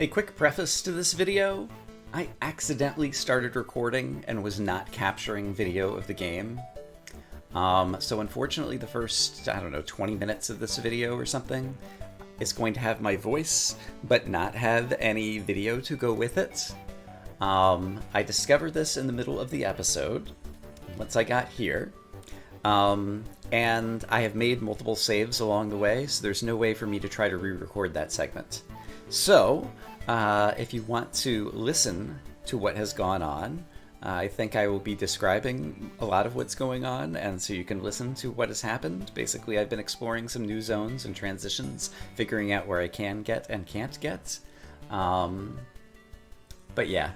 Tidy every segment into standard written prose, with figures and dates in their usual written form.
A quick preface to this video. I accidentally started recording and was not capturing video of the game. So unfortunately the first, 20 minutes of this video or something is going to have my voice, but not have any video to go with it. I discovered this in the middle of the episode, once I got here. And I have made multiple saves along the way, so there's no way for me to try to re-record that segment. So, if you want to listen to what has gone on, I think I will be describing a lot of what's going on, and so you can listen to what has happened. Basically, I've been exploring some new zones and transitions, figuring out where I can get and can't get. But yeah,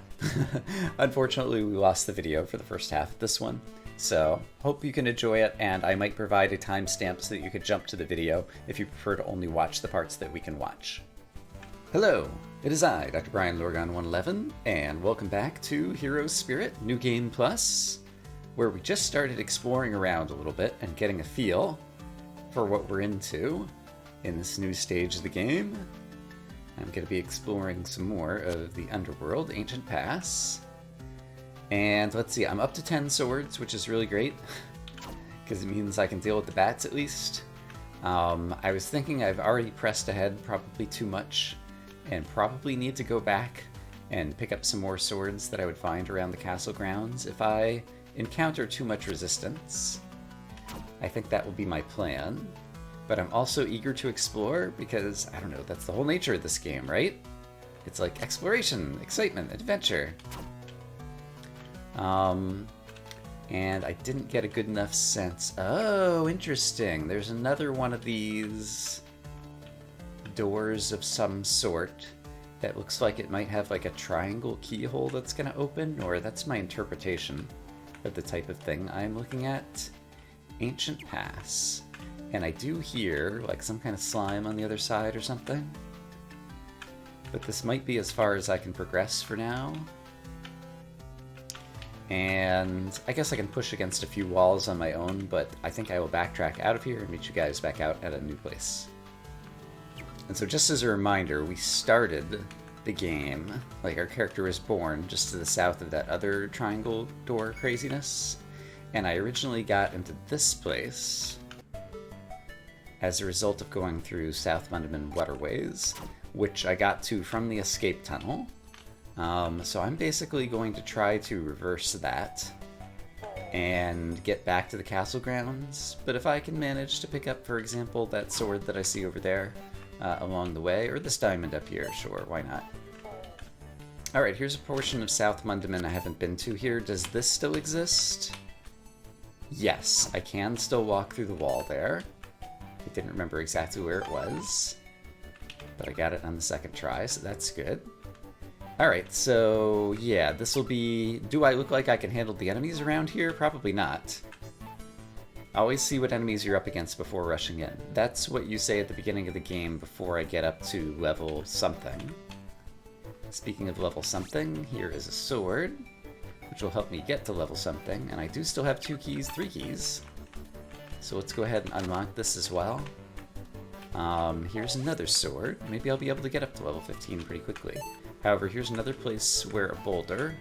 unfortunately we lost the video for the first half of this one. So, hope you can enjoy it, and I might provide a timestamp so that you could jump to the video if you prefer to only watch the parts that we can watch. Hello, it is I, Dr. Brian Lorgon111, and welcome back to Heroes Spirit New Game Plus, where we just started exploring around a little bit and getting a feel for what we're into in this new stage of the game. I'm going to be exploring some more of the Underworld, Ancient Pass. And let's see, I'm up to 10 swords, which is really great, because it means I can deal with the bats at least. I was thinking I've already pressed ahead probably too much, and probably need to go back and pick up some more swords that I would find around the castle grounds if I encounter too much resistance. I think that will be my plan. But I'm also eager to explore because, I don't know, that's the whole nature of this game, right? It's like exploration, excitement, adventure. And I didn't get a good enough sense. Oh, interesting. There's another one of these doors of some sort that looks like it might have like a triangle keyhole that's going to open, or that's my interpretation of the type of thing I'm looking at. Ancient Pass. And I do hear like some kind of slime on the other side or something. But this might be as far as I can progress for now. And I guess I can push against a few walls on my own, but I think I will backtrack out of here and meet you guys back out at a new place. And so just as a reminder, we started the game, like our character was born just to the south of that other triangle door craziness. And I originally got into this place as a result of going through South Mundman waterways, which I got to from the escape tunnel. So I'm basically going to try to reverse that and get back to the castle grounds. But if I can manage to pick up, for example, that sword that I see over there along the way, or this diamond up here, sure, why not? Alright, here's a portion of South Mundman I haven't been to here. Does this still exist? Yes, I can still walk through the wall there. I didn't remember exactly where it was, but I got it on the second try, so that's good. Alright, so yeah, this will be... Do I look like I can handle the enemies around here? Probably not. Always see what enemies you're up against before rushing in. That's what you say at the beginning of the game before I get up to level something. Speaking of level something, here is a sword, which will help me get to level something, and I do still have 2 keys, 3 keys. So let's go ahead and unlock this as well. Here's another sword. Maybe I'll be able to get up to level 15 pretty quickly. However, here's another place where a boulder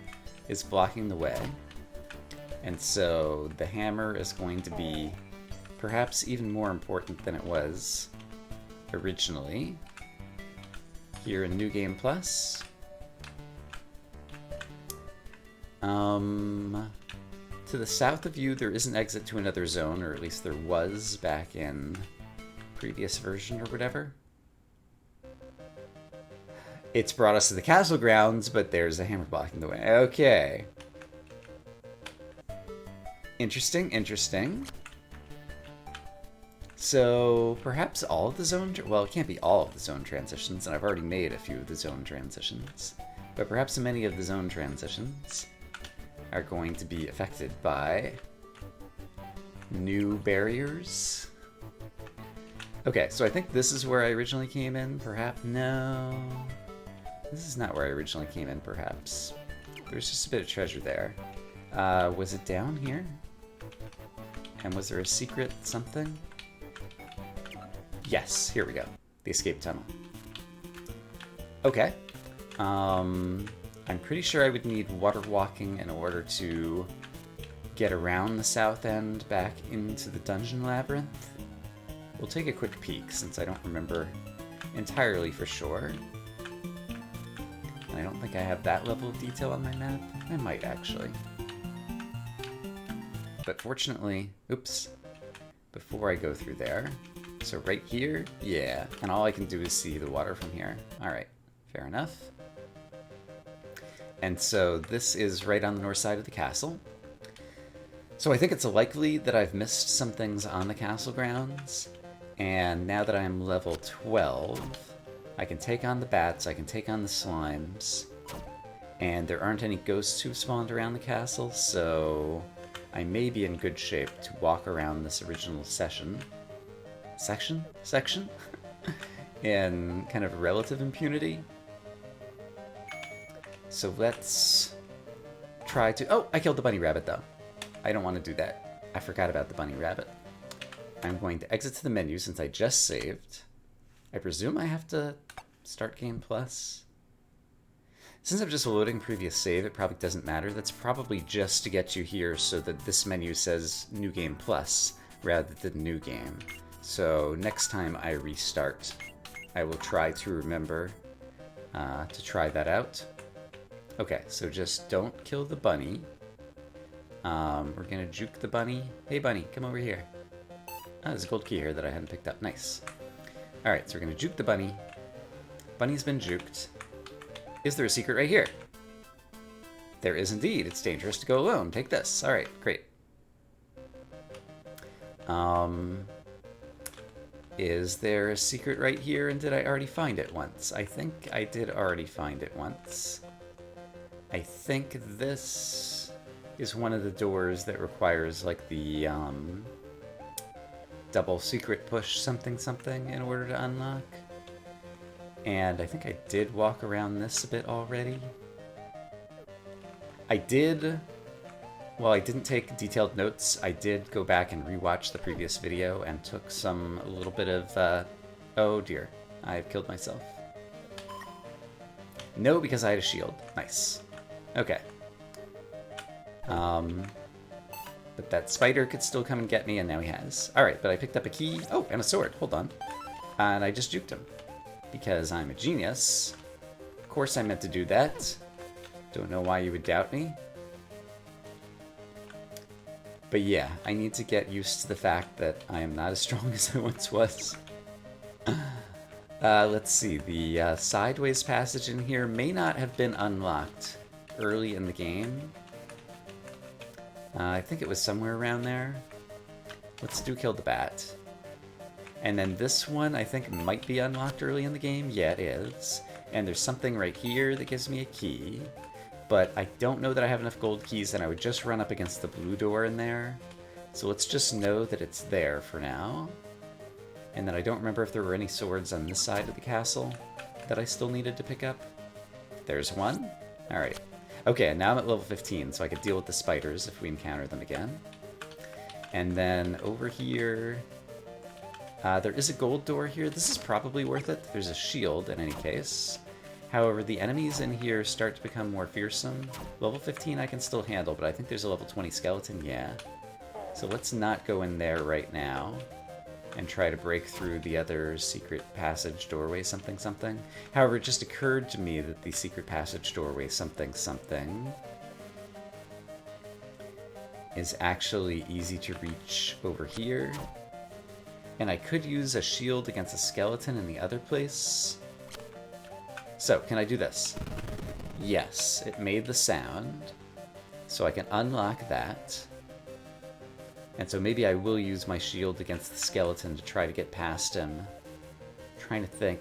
is blocking the way. And so the hammer is going to be perhaps even more important than it was originally. Here in New Game Plus. To the south of you, there is an exit to another zone, or at least there was back in previous version or whatever. It's brought us to the castle grounds, but there's a hammer blocking the way. Okay. Interesting, interesting. So, perhaps all of the zone... Well, it can't be all of the zone transitions, and I've already made a few of the zone transitions. But perhaps many of the zone transitions are going to be affected by new barriers. Okay, so I think this is where I originally came in, perhaps. No. This is not where I originally came in, perhaps. There's just a bit of treasure there. Was it down here? And was there a secret something? Yes, here we go. The escape tunnel. Okay. I'm pretty sure I would need water walking in order to get around the south end back into the dungeon labyrinth. We'll take a quick peek since I don't remember entirely for sure. And I don't think I have that level of detail on my map. I might actually. But fortunately, oops, before I go through there, so right here, yeah, and all I can do is see the water from here. All right, fair enough. And so this is right on the north side of the castle. So I think it's likely that I've missed some things on the castle grounds, and now that I'm level 12, I can take on the bats, I can take on the slimes, and there aren't any ghosts who spawned around the castle, so I may be in good shape to walk around this original section in kind of relative impunity. So let's try to... Oh, I killed the bunny rabbit though. I don't want to do that. I forgot about the bunny rabbit. I'm going to exit to the menu since I just saved. I presume I have to start game plus. Since I'm just loading previous save, it probably doesn't matter. That's probably just to get you here so that this menu says New Game Plus rather than New Game. So next time I restart, I will try to remember to try that out. Okay, so just don't kill the bunny. We're gonna juke the bunny. Hey bunny, come over here. Ah, there's a gold key here that I hadn't picked up. Nice. Alright, so we're gonna juke the bunny. Bunny's been juked. Is there a secret right here? There is indeed. It's dangerous to go alone. Take this. Alright, great. Is there a secret right here, and did I already find it once? I think I did already find it once. I think this is one of the doors that requires, like, the, double secret push something something in order to unlock. And I think I did walk around this a bit already. I did... Well, I didn't take detailed notes. I did go back and rewatch the previous video and took a little bit of, oh dear, I've killed myself. No, because I had a shield. Nice. Okay. But that spider could still come and get me, and now he has. Alright, but I picked up a key. Oh, and a sword. Hold on. And I just juked him. Because I'm a genius. Of course I meant to do that. Don't know why you would doubt me. But yeah, I need to get used to the fact that I am not as strong as I once was. Let's see, the sideways passage in here may not have been unlocked early in the game. I think it was somewhere around there. Let's do kill the bat. And then this one I think might be unlocked early in the game. Yeah, it is. And there's something right here that gives me a key. But I don't know that I have enough gold keys, and I would just run up against the blue door in there. So let's just know that it's there for now. And then I don't remember if there were any swords on this side of the castle that I still needed to pick up. There's one. Alright. Okay, and now I'm at level 15, so I could deal with the spiders if we encounter them again. And then over here... there is a gold door here. This is probably worth it. There's a shield in any case. However, the enemies in here start to become more fearsome. Level 15 I can still handle, but I think there's a level 20 skeleton, yeah. So let's not go in there right now and try to break through the other secret passage doorway something something. However, it just occurred to me that the secret passage doorway something something is actually easy to reach over here. And I could use a shield against a skeleton in the other place. So, can I do this? Yes, it made the sound. So I can unlock that. And so maybe I will use my shield against the skeleton to try to get past him. I'm trying to think.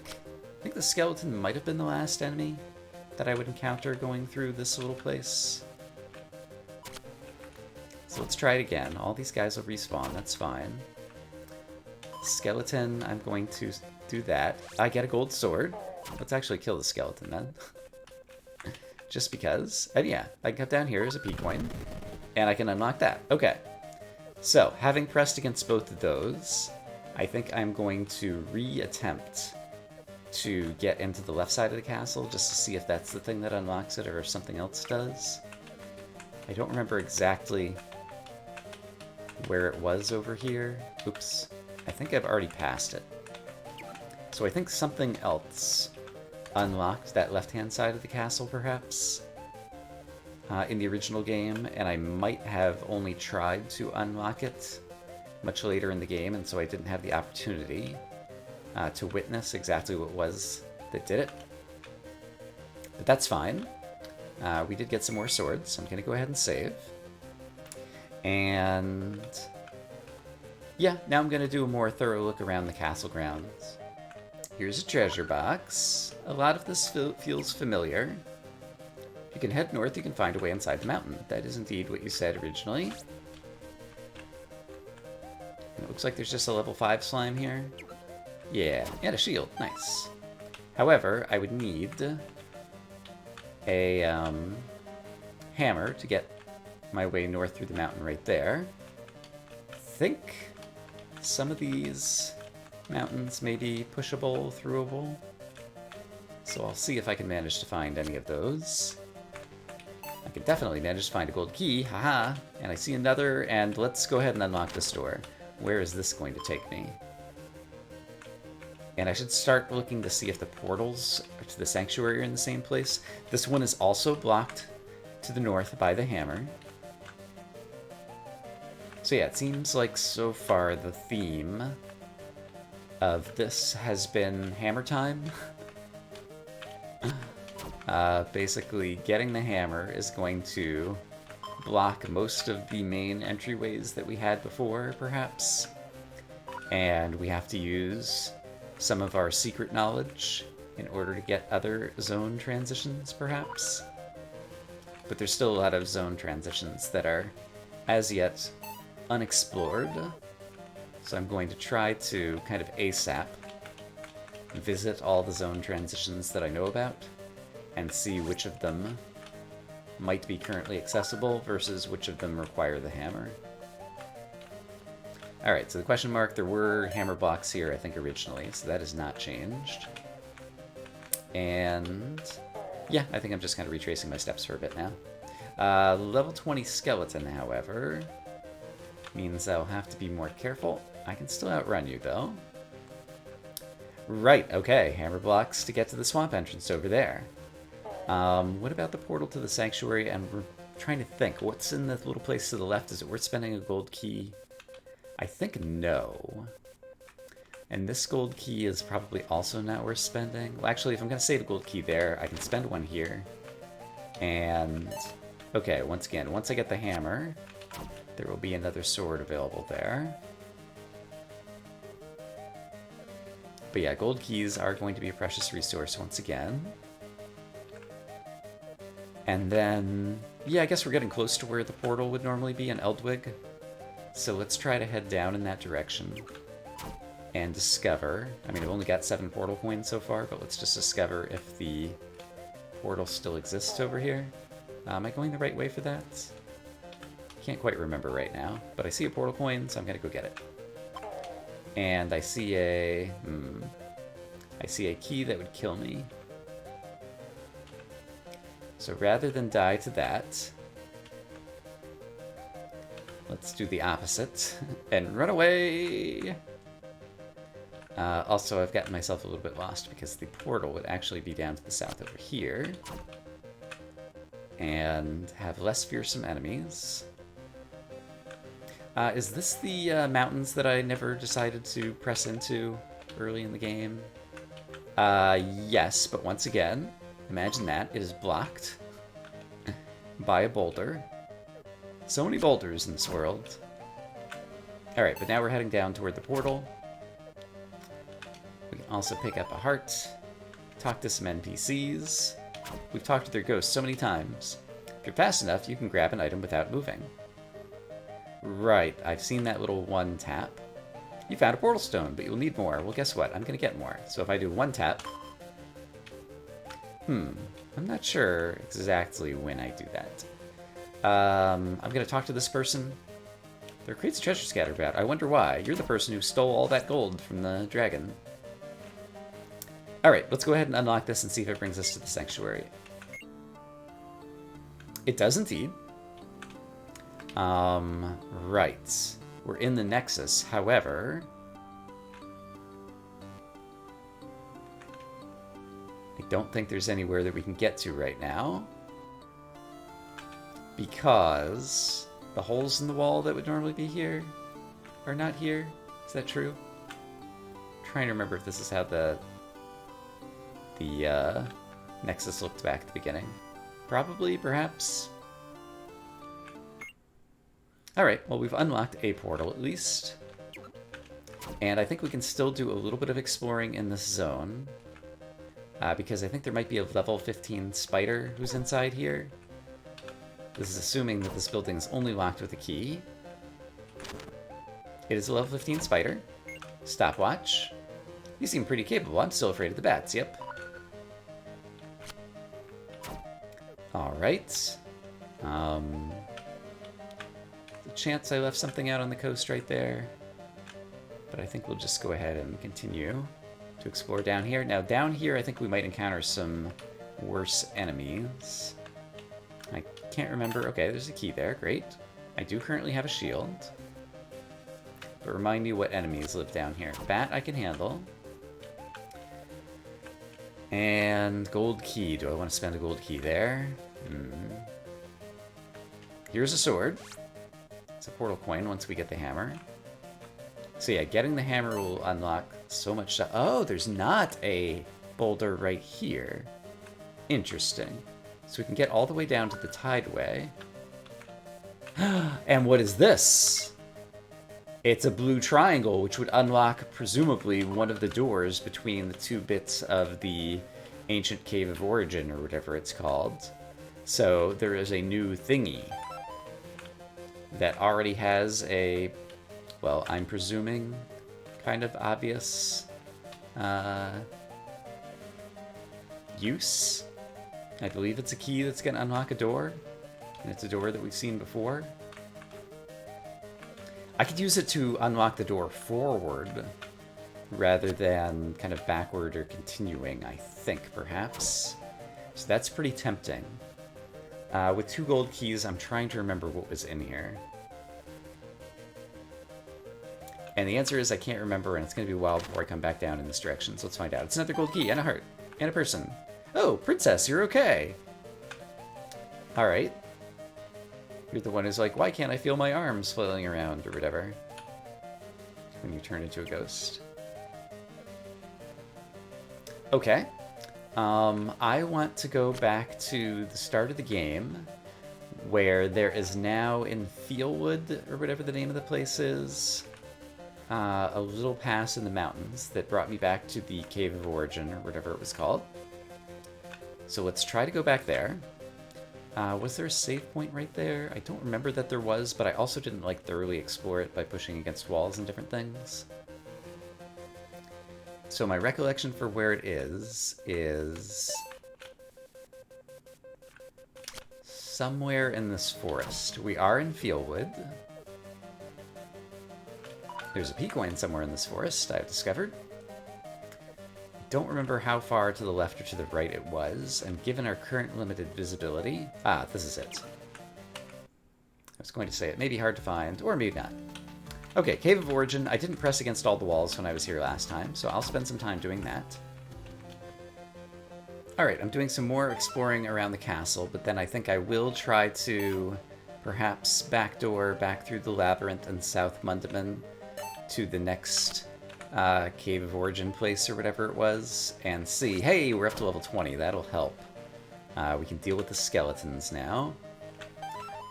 I think the skeleton might have been the last enemy that I would encounter going through this little place. So let's try it again. All these guys will respawn, that's fine. Skeleton, I'm going to do that. I get a gold sword. Let's actually kill the skeleton then. Just because. And yeah, I can cut down here as a P-coin. And I can unlock that. Okay. So, having pressed against both of those, I think I'm going to re-attempt to get into the left side of the castle, just to see if that's the thing that unlocks it or if something else does. I don't remember exactly where it was over here. Oops. I think I've already passed it. So I think something else unlocked that left-hand side of the castle, perhaps, in the original game, and I might have only tried to unlock it much later in the game, and so I didn't have the opportunity to witness exactly what it was that did it. But that's fine. We did get some more swords, so I'm going to go ahead and save. And yeah, now I'm going to do a more thorough look around the castle grounds. Here's a treasure box. A lot of this feels familiar. If you can head north, you can find a way inside the mountain. That is indeed what you said originally. And it looks like there's just a level 5 slime here. Yeah, and a shield. Nice. However, I would need a hammer to get my way north through the mountain right there. I think some of these mountains may be pushable, throughable. So I'll see if I can manage to find any of those. I can definitely manage to find a gold key, haha, and I see another, and let's go ahead and unlock this door. Where is this going to take me? And I should start looking to see if the portals to the sanctuary are in the same place. This one is also blocked to the north by the hammer. So yeah, it seems like so far the theme of this has been hammer time. Basically, getting the hammer is going to block most of the main entryways that we had before, perhaps. And we have to use some of our secret knowledge in order to get other zone transitions, perhaps. But there's still a lot of zone transitions that are, as yet, unexplored. So I'm going to try to kind of ASAP visit all the zone transitions that I know about and see which of them might be currently accessible versus which of them require the hammer. Alright, so the question mark, there were hammer blocks here, I think, originally, so that has not changed. And yeah, I think I'm just kind of retracing my steps for a bit now. Level 20 skeleton, however, means I'll have to be more careful. I can still outrun you, though. Right, okay, hammer blocks to get to the swamp entrance over there. What about the portal to the sanctuary? And we're trying to think, what's in the little place to the left? Is it worth spending a gold key? I think no. And this gold key is probably also not worth spending. Well, actually, if I'm going to save a gold key there, I can spend one here. And, okay, once again, once I get the hammer, there will be another sword available there. But yeah, gold keys are going to be a precious resource once again. And then, yeah, I guess we're getting close to where the portal would normally be in Eldwig. So let's try to head down in that direction and discover. I mean, I've only got 7 portal coins so far, but let's just discover if the portal still exists over here. Am I going the right way for that? Can't quite remember right now, but I see a portal coin, so I'm gonna go get it. And I see a... I see a key that would kill me. So rather than die to that, let's do the opposite and run away! Also, I've gotten myself a little bit lost because the portal would actually be down to the south over here and have less fearsome enemies. Is this the mountains that I never decided to press into early in the game? Yes, but once again, imagine that. It is blocked by a boulder. So many boulders in this world. Alright, but now we're heading down toward the portal. We can also pick up a heart, talk to some NPCs. We've talked to their ghosts so many times. If you're fast enough, you can grab an item without moving. Right, I've seen that little one tap. You found a portal stone, but you'll need more. Well, guess what? I'm gonna get more. So if I do one tap... I'm not sure exactly when I do that. I'm gonna talk to this person. There are crates of treasure scattered about. I wonder why. You're the person who stole all that gold from the dragon. Alright, let's go ahead and unlock this and see if it brings us to the sanctuary. It does indeed. Right. We're in the Nexus, however... I don't think there's anywhere that we can get to right now. Because the holes in the wall that would normally be here are not here. Is that true? I'm trying to remember if this is how the Nexus looked back at the beginning. Probably, perhaps. Alright, well, we've unlocked a portal at least. And I think we can still do a little bit of exploring in this zone. Because I think there might be a level 15 spider who's inside here. This is assuming that this building is only locked with a key. It is a level 15 spider. Stopwatch. You seem pretty capable. I'm still afraid of the bats, yep. Alright. The chance I left something out on the coast right there. But I think we'll just go ahead and continue to explore down here. Now, down here, I think we might encounter some worse enemies. I can't remember. Okay, there's a key there. Great. I do currently have a shield. But remind me what enemies live down here. Bat I can handle. And gold key. Do I want to spend a gold key there? Here's a sword. It's a portal coin once we get the hammer. So yeah, getting the hammer will unlock so much stuff. Oh, there's not a boulder right here. Interesting. So we can get all the way down to the tideway. And what is this? It's a blue triangle, which would unlock, presumably, one of the doors between the two bits of the ancient Cave of Origin, or whatever it's called. So there is a new thingy that already has a, well, I'm presuming, kind of obvious use. I believe it's a key that's going to unlock a door, and it's a door that we've seen before. I could use it to unlock the door forward, rather than kind of backward or continuing, I think, perhaps. So that's pretty tempting. With 2 gold keys, I'm trying to remember what was in here. And the answer is I can't remember, and it's going to be a while before I come back down in this direction, so let's find out. It's another gold key, and a heart, and a person. Oh, princess, you're okay! Alright. You're the one who's like, why can't I feel my arms flailing around, or whatever. When you turn into a ghost. Okay. I want to go back to the start of the game, where there is now in Fieldwood, or whatever the name of the place is, a little pass in the mountains that brought me back to the Cave of Origin, or whatever it was called. So let's try to go back there. Was there a save point right there? I don't remember that there was, but I also didn't like thoroughly explore it by pushing against walls and different things. So my recollection for where it is somewhere in this forest. We are in Fieldwood. There's a P-coin somewhere in this forest, I've discovered. Don't remember how far to the left or to the right it was, and given our current limited visibility... Ah, this is it. I was going to say it may be hard to find, or maybe not. Okay, Cave of Origin. I didn't press against all the walls when I was here last time, so I'll spend some time doing that. Alright, I'm doing some more exploring around the castle, but then I think I will try to perhaps backdoor back through the labyrinth in South Mundaman to the next Cave of Origin place or whatever it was, and see, hey, we're up to level 20, that'll help. We can deal with the skeletons now.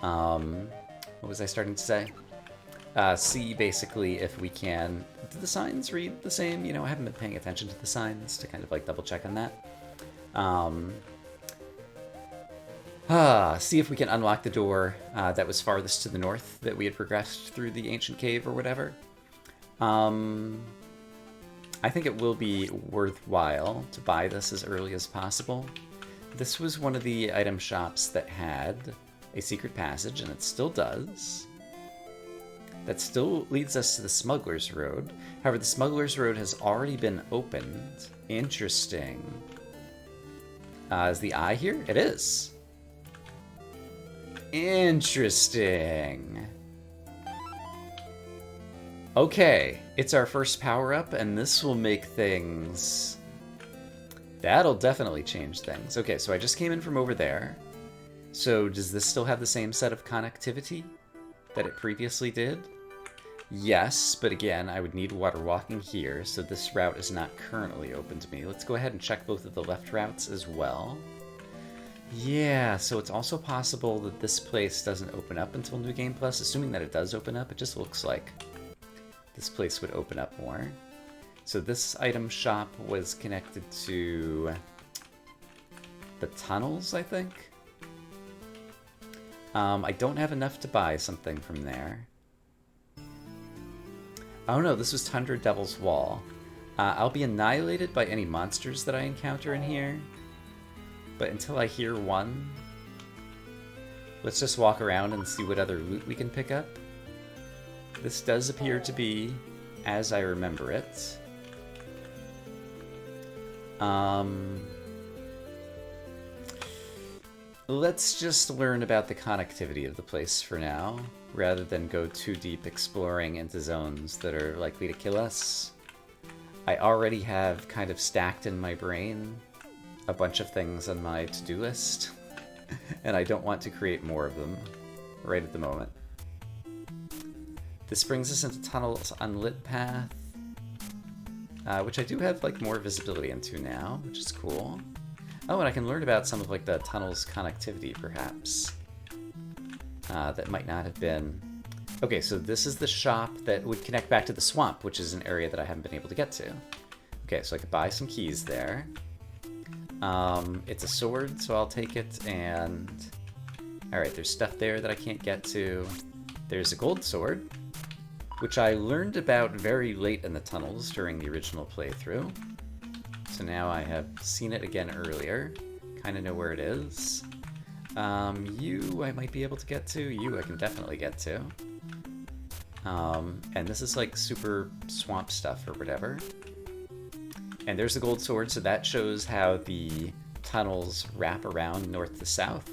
What was I starting to say? See, basically, if we can... Do the signs read the same? You know, I haven't been paying attention to the signs to kind of, like, double-check on that. See if we can unlock the door that was farthest to the north that we had progressed through the ancient cave or whatever. I think it will be worthwhile to buy this as early as possible. This was one of the item shops that had a secret passage, and it still does. That still leads us to the Smuggler's Road. However, the Smuggler's Road has already been opened. Interesting. Is the eye here? It is. Interesting. Okay, it's our first power-up, and this will make things... That'll definitely change things. Okay, so I just came in from over there. So does this still have the same set of connectivity that it previously did? Yes, but again, I would need water walking here, so this route is not currently open to me. Let's go ahead and check both of the left routes as well. Yeah, so it's also possible that this place doesn't open up until New Game Plus. Assuming that it does open up, it just looks like this place would open up more. So this item shop was connected to the tunnels, I think. I don't have enough to buy something from there. Oh no, this was Tundra Devil's Wall. I'll be annihilated by any monsters that I encounter in here. But until I hear one, let's just walk around and see what other loot we can pick up. This does appear to be as I remember it. Let's just learn about the connectivity of the place for now, rather than go too deep exploring into zones that are likely to kill us. I already have kind of stacked in my brain a bunch of things on my to-do list, and I don't want to create more of them right at the moment. This brings us into Tunnel's Unlit Path, which I do have like more visibility into now, which is cool. Oh, and I can learn about some of like the tunnel's connectivity, perhaps. That might not have been... Okay, so this is the shop that would connect back to the swamp, which is an area that I haven't been able to get to. Okay, so I could buy some keys there. It's a sword, so I'll take it, and... Alright, there's stuff there that I can't get to. There's a gold sword, which I learned about very late in the tunnels during the original playthrough. So now I have seen it again earlier. Kind of know where it is. You I might be able to get to. You I can definitely get to. And this is like super swamp stuff or whatever. And there's the gold sword, so that shows how the tunnels wrap around north to south,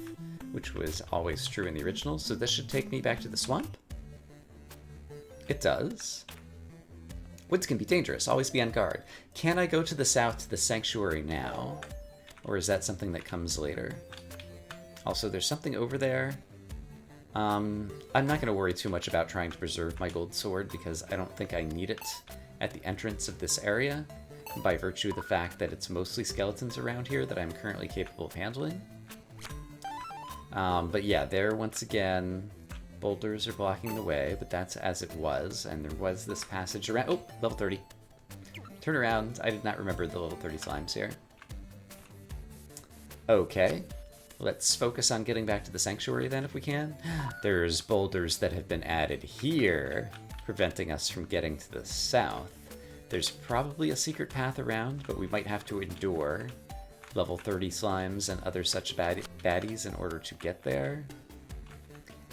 which was always true in the original. So this should take me back to the swamp. It does. Woods can be dangerous. Always be on guard. Can I go to the south to the sanctuary now? Or is that something that comes later? Also, there's something over there. I'm not going to worry too much about trying to preserve my gold sword because I don't think I need it at the entrance of this area by virtue of the fact that it's mostly skeletons around here that I'm currently capable of handling. But yeah, there once again... Boulders are blocking the way, but that's as it was, and there was this passage around... Oh, level 30. Turn around. I did not remember the level 30 slimes here. Okay. Let's focus on getting back to the sanctuary then, if we can. There's boulders that have been added here, preventing us from getting to the south. There's probably a secret path around, but we might have to endure level 30 slimes and other such baddies in order to get there.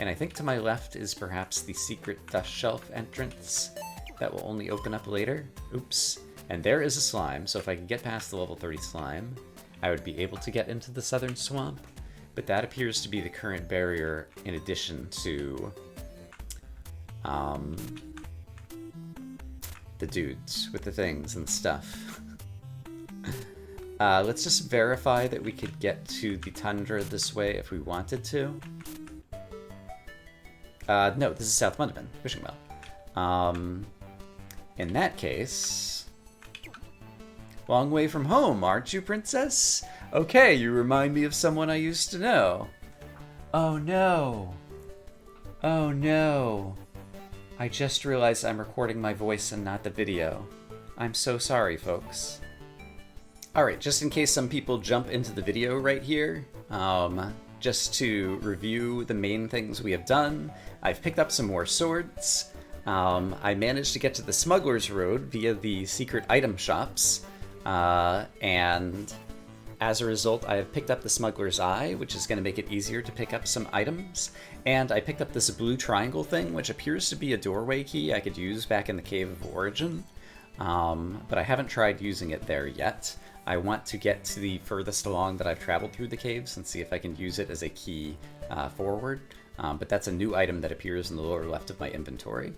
And I think to my left is perhaps the secret dust shelf entrance that will only open up later. Oops. And there is a slime, so if I could get past the level 30 slime, I would be able to get into the southern swamp. But that appears to be the current barrier in addition to the dudes with the things and stuff. Let's just verify that we could get to the tundra this way if we wanted to. No, this is South Mudman, Wishing Well. In that case... Long way from home, aren't you, princess? Okay, you remind me of someone I used to know. Oh no. Oh no. I just realized I'm recording my voice and not the video. I'm so sorry, folks. Alright, just in case some people jump into the video right here, just to review the main things we have done, I've picked up some more swords. I managed to get to the Smuggler's Road via the secret item shops, and As a result, I have picked up the Smuggler's Eye, which is going to make it easier to pick up some items. And I picked up this blue triangle thing, which appears to be a doorway key I could use back in the Cave of Origin. But I haven't tried using it there yet. I want to get to the furthest along that I've traveled through the caves and see if I can use it as a key forward. But that's a new item that appears in the lower left of my inventory.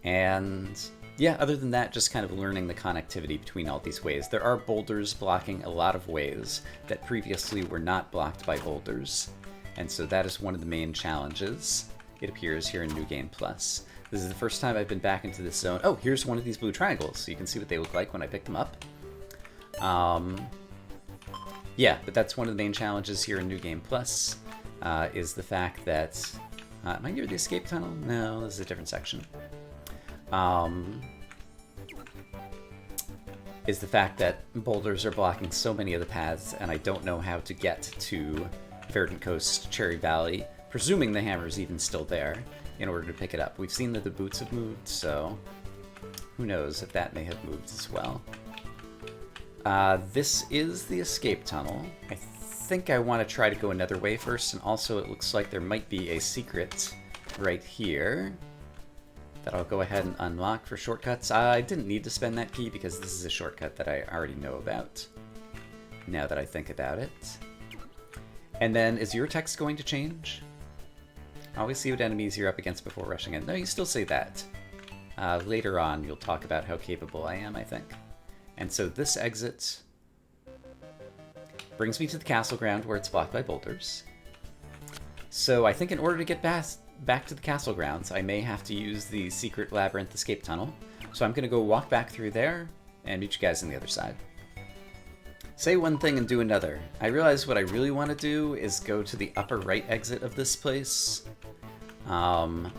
And yeah, other than that, just kind of learning the connectivity between all these ways. There are boulders blocking a lot of ways that previously were not blocked by boulders. And so that is one of the main challenges, it appears, here in New Game Plus. This is the first time I've been back into this zone. Oh, here's one of these blue triangles, so you can see what they look like when I pick them up. Yeah, but that's one of the main challenges here in New Game Plus, is the fact that... am I near the escape tunnel? No, this is a different section. Is the fact that boulders are blocking so many of the paths, and I don't know how to get to Verdant Coast, Cherry Valley, presuming the hammer is even still there, in order to pick it up. We've seen that the boots have moved, so who knows if that may have moved as well. This is the escape tunnel. I think I want to try to go another way first, and also it looks like there might be a secret right here that I'll go ahead and unlock for shortcuts. I didn't need to spend that key because this is a shortcut that I already know about, now that I think about it. And then, is your text going to change? Always see what enemies you're up against before rushing in. No, you still say that. Later on, you'll talk about how capable I am, I think. And so this exit brings me to the castle ground where it's blocked by boulders. So I think in order to get back to the castle grounds, I may have to use the secret labyrinth escape tunnel. So I'm going to go walk back through there and meet you guys on the other side. Say one thing and do another. I realize what I really want to do is go to the upper right exit of this place,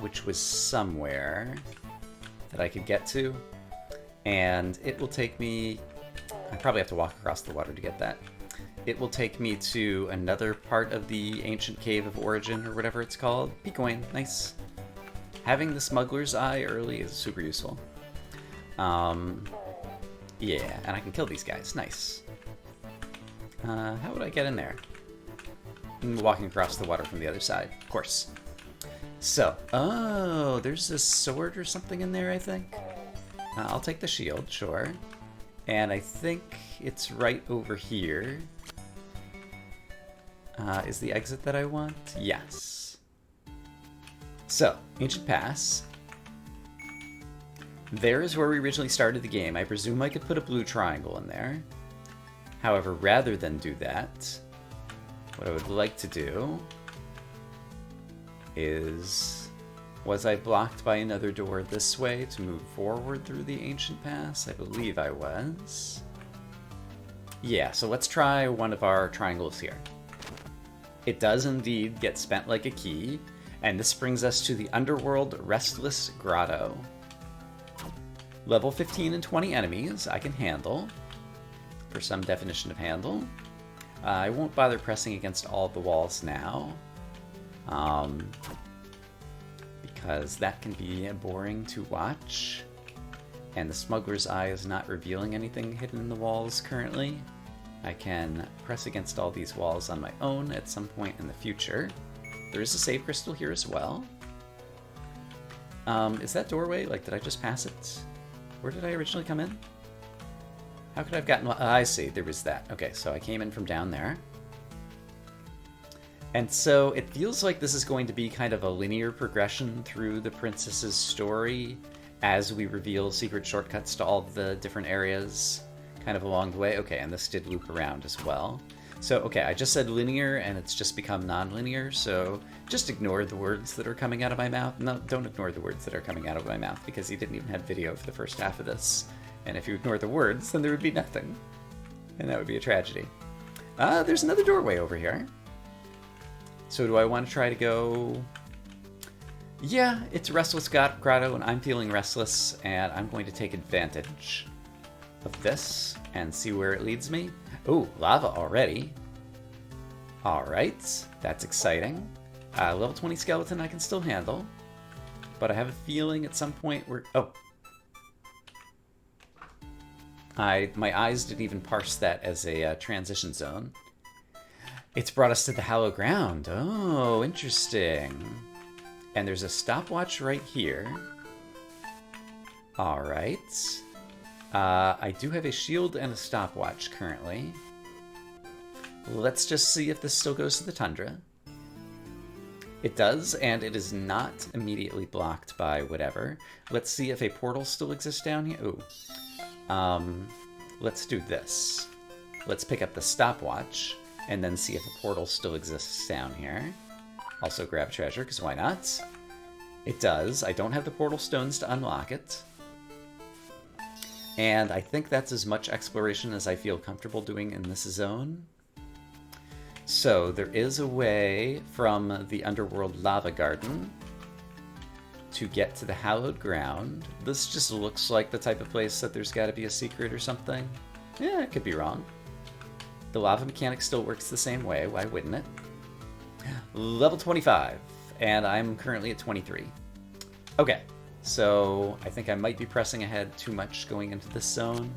which was somewhere that I could get to. And it will take me... I probably have to walk across the water to get that. It will take me to another part of the ancient Cave of Origin, or whatever it's called. P-Coin, nice. Having the Smuggler's Eye early is super useful. Yeah, and I can kill these guys, nice. How would I get in there? I'm walking across the water from the other side, of course. So, oh, there's a sword or something in there, I think. I'll take the shield, sure. And I think it's right over here. Is the exit that I want? Yes. So, Ancient Pass. There is where we originally started the game. I presume I could put a blue triangle in there. However, rather than do that, what I would like to do is... Was I blocked by another door this way to move forward through the Ancient Pass? I believe I was. Yeah, so let's try one of our triangles here. It does indeed get spent like a key, and this brings us to the Underworld Restless Grotto. Level 15 and 20 enemies I can handle, for some definition of handle. I won't bother pressing against all the walls now. Because that can be boring to watch, and the Smuggler's Eye is not revealing anything hidden in the walls currently. I can press against all these walls on my own at some point in the future. There is a save crystal here as well. Is that doorway, like, did I just pass it? Where did I originally come in? How could I have gotten... I see, there was that. Okay, so I came in from down there. And so it feels like this is going to be kind of a linear progression through the princess's story as we reveal secret shortcuts to all the different areas kind of along the way. Okay, and this did loop around as well. So, okay, I just said linear and it's just become non-linear, so just ignore the words that are coming out of my mouth. No, don't ignore the words that are coming out of my mouth because you didn't even have video for the first half of this. And if you ignore the words, then there would be nothing. And that would be a tragedy. There's another doorway over here. So do I want to try to go... Yeah, it's Restless Grotto, and I'm feeling restless, and I'm going to take advantage of this and see where it leads me. Ooh, lava already. Alright, that's exciting. Level 20 skeleton I can still handle, but I have a feeling at some point we're... Oh. My eyes didn't even parse that as a transition zone. It's brought us to the hallowed ground. Oh, interesting. And there's a stopwatch right here. Alright. I do have a shield and a stopwatch currently. Let's just see if this still goes to the tundra. It does, and it is not immediately blocked by whatever. Let's see if a portal still exists down here. Ooh. Let's do this. Let's pick up the stopwatch, and then see if a portal still exists down here. Also grab treasure, because why not? It does. I don't have the portal stones to unlock it. And I think that's as much exploration as I feel comfortable doing in this zone. So there is a way from the Underworld Lava Garden to get to the hallowed ground. This just looks like the type of place that there's got to be a secret or something. Yeah, I could be wrong. The lava mechanic still works the same way, why wouldn't it? Level 25, and I'm currently at 23. Okay, so I think I might be pressing ahead too much going into this zone.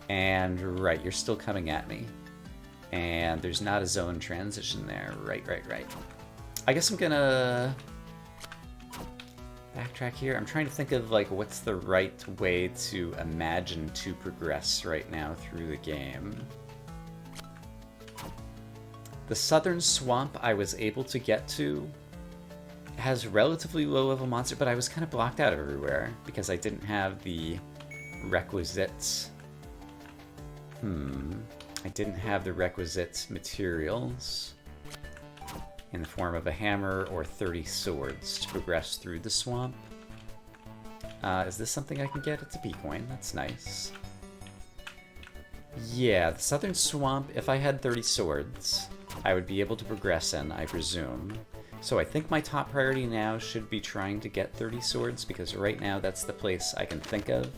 And right, you're still coming at me. And there's not a zone transition there. Right. I guess I'm gonna backtrack here. I'm trying to think of like what's the right way to imagine to progress right now through the game. The southern swamp I was able to get to has relatively low level monster, but I was kind of blocked out everywhere because I didn't have the requisite I didn't have the requisite materials in the form of a hammer or 30 swords to progress through the swamp. Is this something I can get? It's a P-coin. That's nice. Yeah, the southern swamp, if I had 30 swords, I would be able to progress in, I presume. So I think my top priority now should be trying to get 30 swords, because right now that's the place I can think of.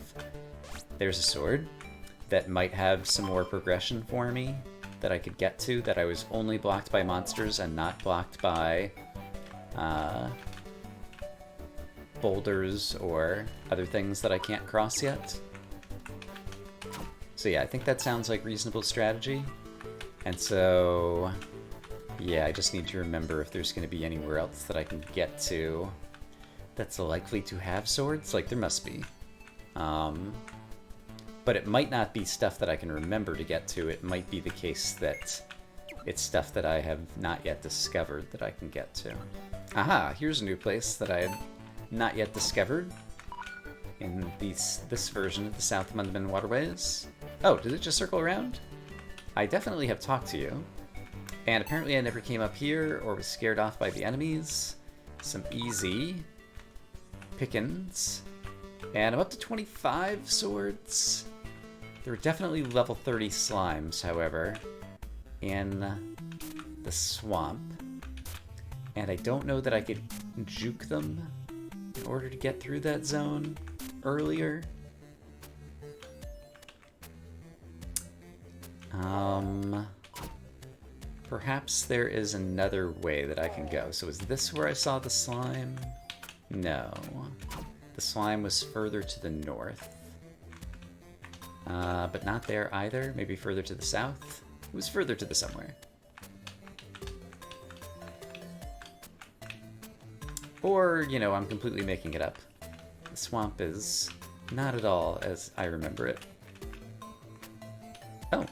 There's a sword that might have some more progression for me that I could get to, that I was only blocked by monsters and not blocked by boulders or other things that I can't cross yet. So yeah, I think that sounds like reasonable strategy. And so, yeah, I just need to remember if there's going to be anywhere else that I can get to that's likely to have swords. Like, there must be. But it might not be stuff that I can remember to get to. It might be the case that it's stuff that I have not yet discovered that I can get to. Aha, here's a new place that I had not yet discovered in this version of the South Mundman Waterways. Oh, did it just circle around? I definitely have talked to you. And apparently I never came up here or was scared off by the enemies. Some easy pickings. And I'm up to 25 swords. There were definitely level 30 slimes, however, in the swamp. And I don't know that I could juke them in order to get through that zone earlier. Perhaps there is another way that I can go. So is this where I saw the slime? No. The slime was further to the north. But not there either. Maybe further to the south. It was further to the somewhere. Or, you know, I'm completely making it up. The swamp is not at all as I remember it. Oh.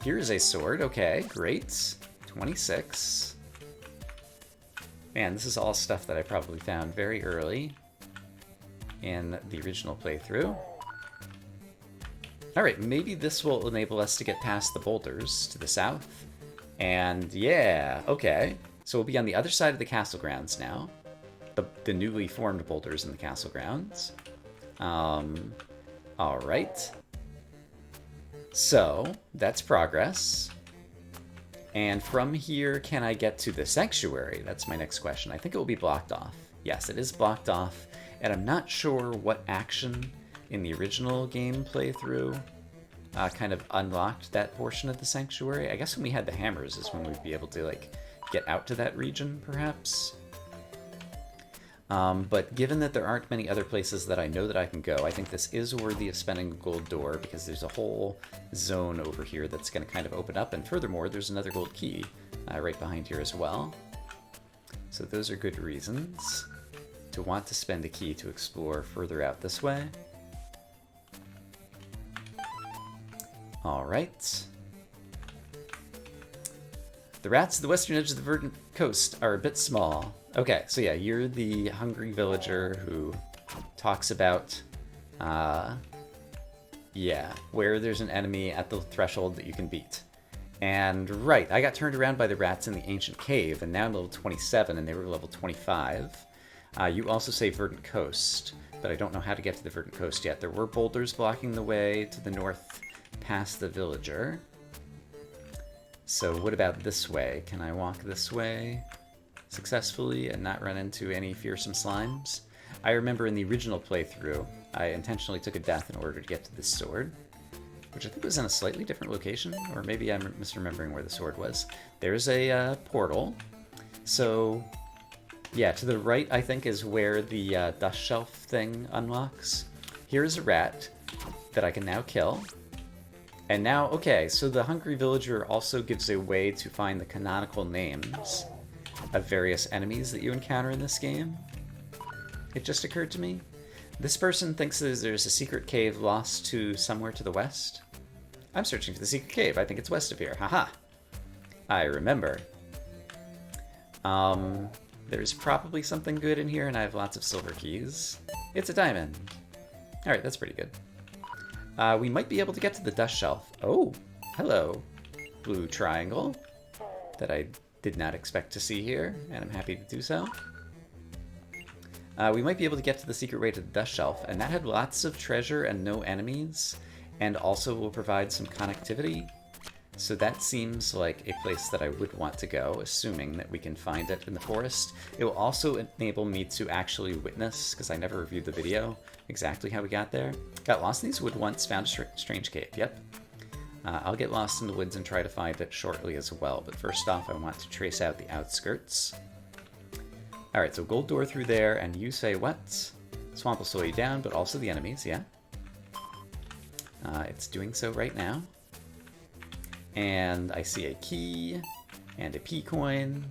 Here's a sword. Okay, great. 26. Man, this is all stuff that I probably found very early in the original playthrough. Alright, maybe this will enable us to get past the boulders to the south. And yeah, okay. So we'll be on the other side of the castle grounds now. The newly formed boulders in the castle grounds. Alright. So, that's progress. And from here, can I get to the sanctuary? That's my next question. I think it will be blocked off. Yes, it is blocked off. And I'm not sure what action in the original game playthrough kind of unlocked that portion of the sanctuary. I guess when we had the hammers is when we'd be able to, like, get out to that region, perhaps. But given that there aren't many other places that I know that I can go, I think this is worthy of spending a gold door because there's a whole zone over here that's going to kind of open up. And furthermore, there's another gold key right behind here as well. So those are good reasons to want to spend a key to explore further out this way. All right. The rats at the western edge of the verdant coast are a bit small. Okay, so yeah, you're the hungry villager who talks about, yeah, where there's an enemy at the threshold that you can beat. And right, I got turned around by the rats in the ancient cave, and now I'm level 27, and they were level 25. You also say Verdant Coast, but I don't know how to get to the Verdant Coast yet. There were boulders blocking the way to the north past the villager. So what about this way? Can I walk this way successfully and not run into any fearsome slimes? I remember in the original playthrough, I intentionally took a death in order to get to this sword, which I think was in a slightly different location, or maybe I'm misremembering where the sword was. There's a portal. So yeah, to the right, I think, is where the dust shelf thing unlocks. Here's a rat that I can now kill. And now, okay, so the Hungry Villager also gives a way to find the canonical names of various enemies that you encounter in this game. It just occurred to me. This person thinks that there's a secret cave lost to somewhere to the west. I'm searching for the secret cave. I think it's west of here. Haha. I remember. There's probably something good in here, and I have lots of silver keys. It's a diamond. Alright, that's pretty good. We might be able to get to the dust shelf. Oh, hello, blue triangle that I did not expect to see here, and I'm happy to do so. We might be able to get to the secret way to the dust shelf, and that had lots of treasure and no enemies, and also will provide some connectivity. So that seems like a place that I would want to go, assuming that we can find it in the forest. It will also enable me to actually witness, because I never reviewed the video, exactly how we got there. Got lost in these woods once, found a strange cave, yep. I'll get lost in the woods and try to find it shortly as well, but first off I want to trace out the outskirts. Alright, so gold door through there, and you say what? Swamp will slow you down, but also the enemies, yeah. It's doing so right now. And I see a key, and a P coin,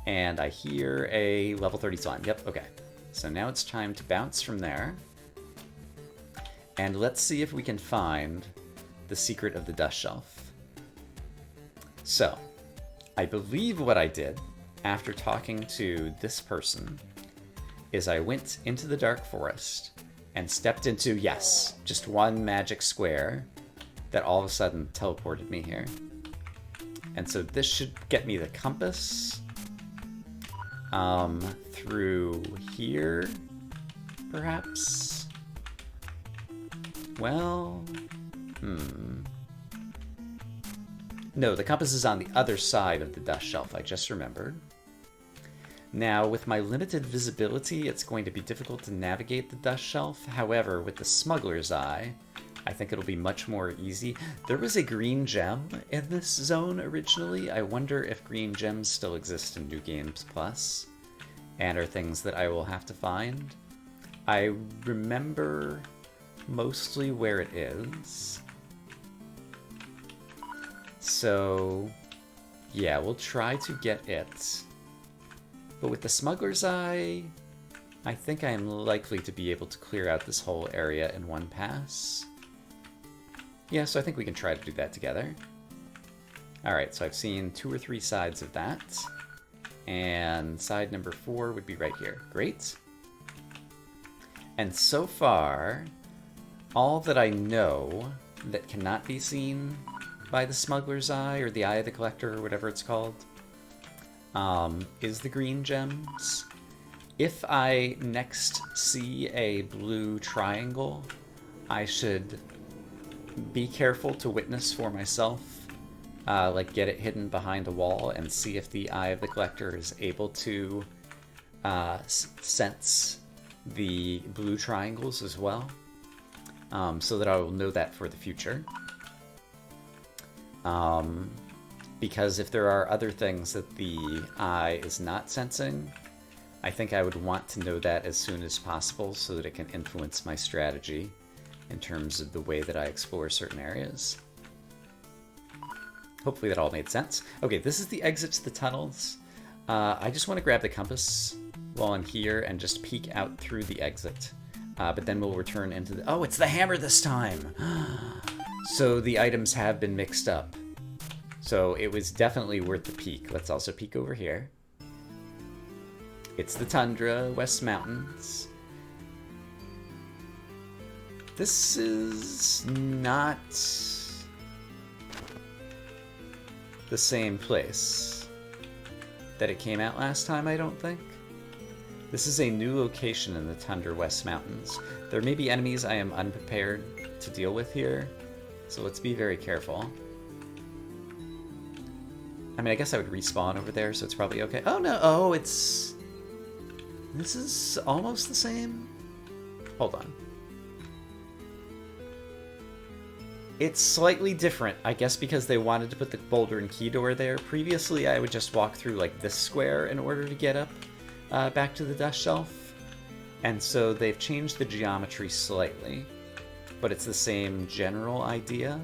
and I hear a level 30 slime. Yep, okay. So now it's time to bounce from there. And let's see if we can find the secret of the dust shelf. So, I believe what I did after talking to this person is I went into the dark forest and stepped into, yes, just one magic square that all of a sudden teleported me here. And so this should get me the compass through here, perhaps? Well, No, the compass is on the other side of the dust shelf, I just remembered. Now, with my limited visibility, it's going to be difficult to navigate the dust shelf. However, with the smuggler's eye, I think it'll be much more easy. There was a green gem in this zone originally. I wonder if green gems still exist in New Games Plus and are things that I will have to find. I remember mostly where it is. So, yeah, we'll try to get it. But with the smuggler's eye, I think I am likely to be able to clear out this whole area in one pass. Yeah, so I think we can try to do that together. Alright, so I've seen 2 or 3 sides of that. And side number 4 would be right here. Great. And so far, all that I know that cannot be seen by the smuggler's eye, or the eye of the collector, or whatever it's called, is the green gems. If I next see a blue triangle, I should be careful to witness for myself, like get it hidden behind a wall and see if the eye of the collector is able to sense the blue triangles as well, so that I will know that for the future. Because if there are other things that the eye is not sensing, I think I would want to know that as soon as possible so that it can influence my strategy in terms of the way that I explore certain areas. Hopefully that all made sense. Okay, this is the exit to the tunnels. I just want to grab the compass while I'm here and just peek out through the exit. But then we'll return into the... Oh, it's the hammer this time! So the items have been mixed up. So it was definitely worth the peek. Let's also peek over here. It's the Tundra, West Mountains. This is not the same place that it came out last time, I don't think. This is a new location in the Tundra West Mountains. There may be enemies I am unprepared to deal with here, so let's be very careful. I mean, I guess I would respawn over there, so it's probably okay. Oh no, oh, it's... This is almost the same? Hold on. It's slightly different, I guess because they wanted to put the boulder and key door there. Previously, I would just walk through like this square in order to get up back to the dust shelf. And so they've changed the geometry slightly, but it's the same general idea.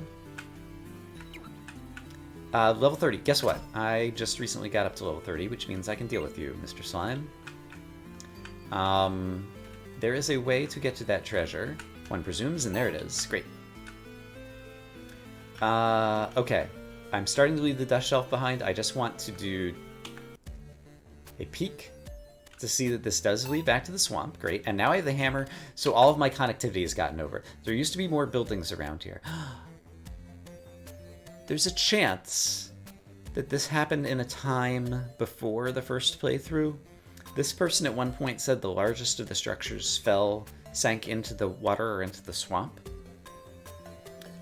Level 30, guess what? I just recently got up to level 30, which means I can deal with you, Mr. Slime. There is a way to get to that treasure, one presumes, and there it is. Great. Okay. I'm starting to leave the dust shelf behind. I just want to do a peek to see that this does lead back to the swamp. Great. And now I have the hammer, so all of my connectivity has gotten over. There used to be more buildings around here. There's a chance that this happened in a time before the first playthrough. This person at one point said the largest of the structures sank into the water or into the swamp.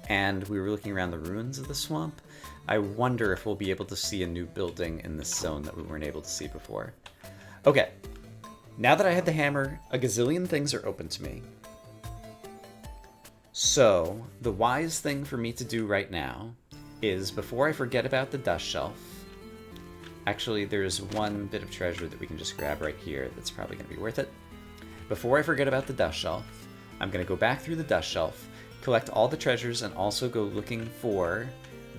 And we were looking around the ruins of the swamp. I wonder if we'll be able to see a new building in this zone that we weren't able to see before. Okay, now that I had the hammer, a gazillion things are open to me. So, the wise thing for me to do right now is, before I forget about the dust shelf, actually there's one bit of treasure that we can just grab right here that's probably going to be worth it. Before I forget about the dust shelf, I'm going to go back through the dust shelf, collect all the treasures, and also go looking for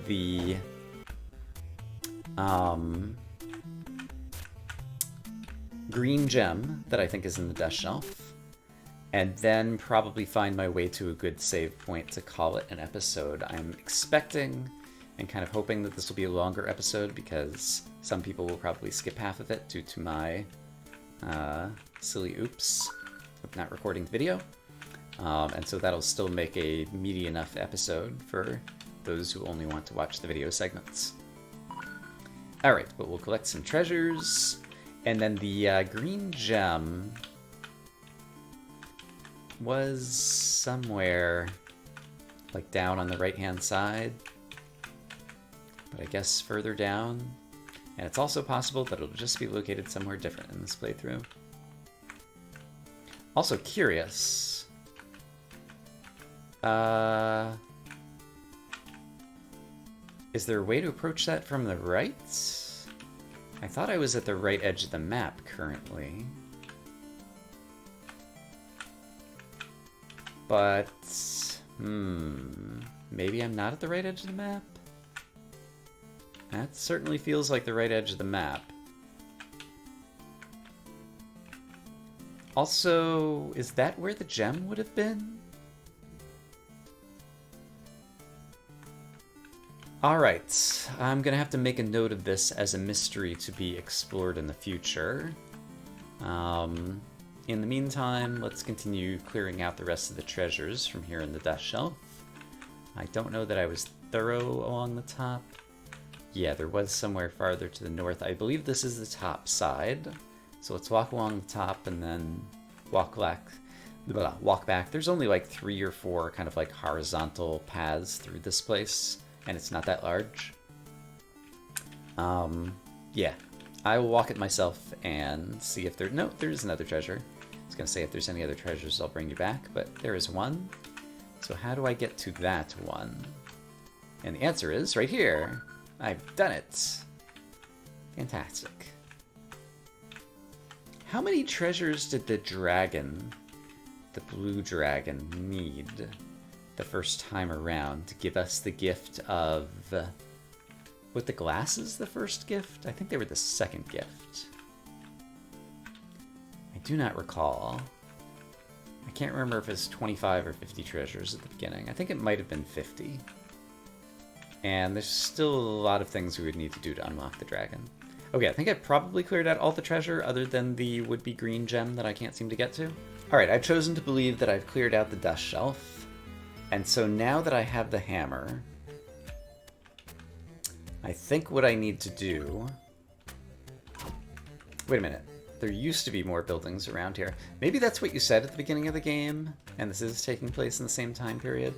the green gem that I think is in the dust shelf, and then probably find my way to a good save point to call it an episode. I'm expecting and kind of hoping that this will be a longer episode because some people will probably skip half of it due to my silly oops of not recording the video. And so that'll still make a meaty enough episode for those who only want to watch the video segments. Alright, but we'll collect some treasures, and then the green gem was somewhere like down on the right hand side, but I guess further down, and it's also possible that it'll just be located somewhere different in this playthrough. Also curious, is there a way to approach that from the right? I thought I was at the right edge of the map currently. But, maybe I'm not at the right edge of the map? That certainly feels like the right edge of the map. Also, is that where the gem would have been? Alright, I'm gonna have to make a note of this as a mystery to be explored in the future. In the meantime, let's continue clearing out the rest of the treasures from here in the dust shelf. I don't know that I was thorough along the top. Yeah, there was somewhere farther to the north. I believe this is the top side. So let's walk along the top and then walk back. There's only like 3 or 4 kind of like horizontal paths through this place, and it's not that large. Yeah, I will walk it myself and see if no, there's another treasure. I was gonna say if there's any other treasures, I'll bring you back, but there is one. So how do I get to that one? And the answer is right here. I've done it. Fantastic. How many treasures did the dragon, the blue dragon, need the first time around to give us the gift of... Were the glasses the first gift? I think they were the second gift. I do not recall. I can't remember if it's 25 or 50 treasures at the beginning. I think it might have been 50. And there's still a lot of things we would need to do to unlock the dragon. Okay, I think I probably cleared out all the treasure other than the would-be green gem that I can't seem to get to. Alright, I've chosen to believe that I've cleared out the dust shelf. And so now that I have the hammer, I think what I need to do... Wait a minute. There used to be more buildings around here. Maybe that's what you said at the beginning of the game, and this is taking place in the same time period.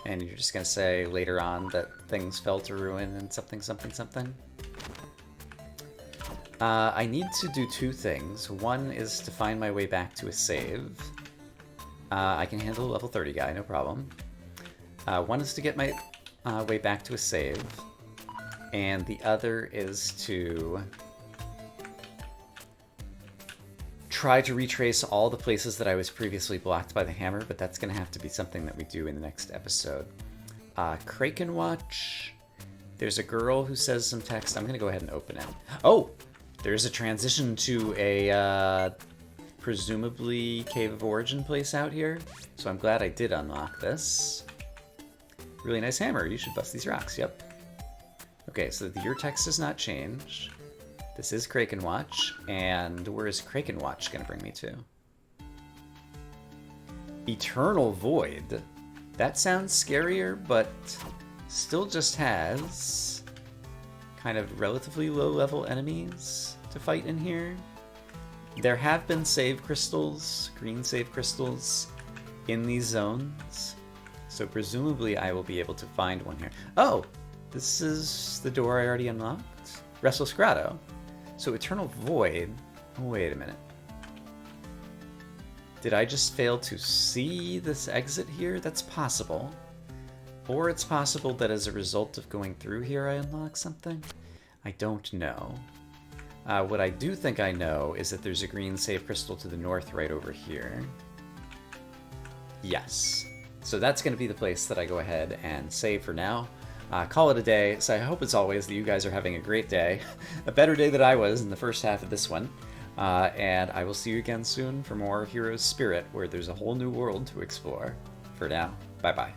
And you're just going to say later on that things fell to ruin and something, something, something. I need to do two things. One is to find my way back to a save. I can handle a level 30 guy, no problem. One is to get my way back to a save. And the other is to try to retrace all the places that I was previously blocked by the hammer, but that's going to have to be something that we do in the next episode. Kraken Watch. There's a girl who says some text. I'm going to go ahead and open it. Oh! There's a transition to a presumably Cave of Origin place out here, so I'm glad I did unlock this. Really nice hammer. You should bust these rocks. Yep. Okay, so your text does not change. This is Kraken Watch, and where is Kraken Watch going to bring me to? Eternal Void. That sounds scarier, but still just has kind of relatively low-level enemies to fight in here. There have been save crystals, green save crystals, in these zones, so presumably I will be able to find one here. Oh! This is the door I already unlocked? Restless Grotto. So Eternal Void... Oh, wait a minute. Did I just fail to see this exit here? That's possible. Or it's possible that as a result of going through here I unlock something? I don't know. What I do think I know is that there's a green save crystal to the north right over here. Yes. So that's going to be the place that I go ahead and save for now. Call it a day. So I hope, as always, that you guys are having a great day. A better day than I was in the first half of this one. And I will see you again soon for more Heroes Spirit, where there's a whole new world to explore. For now, bye-bye.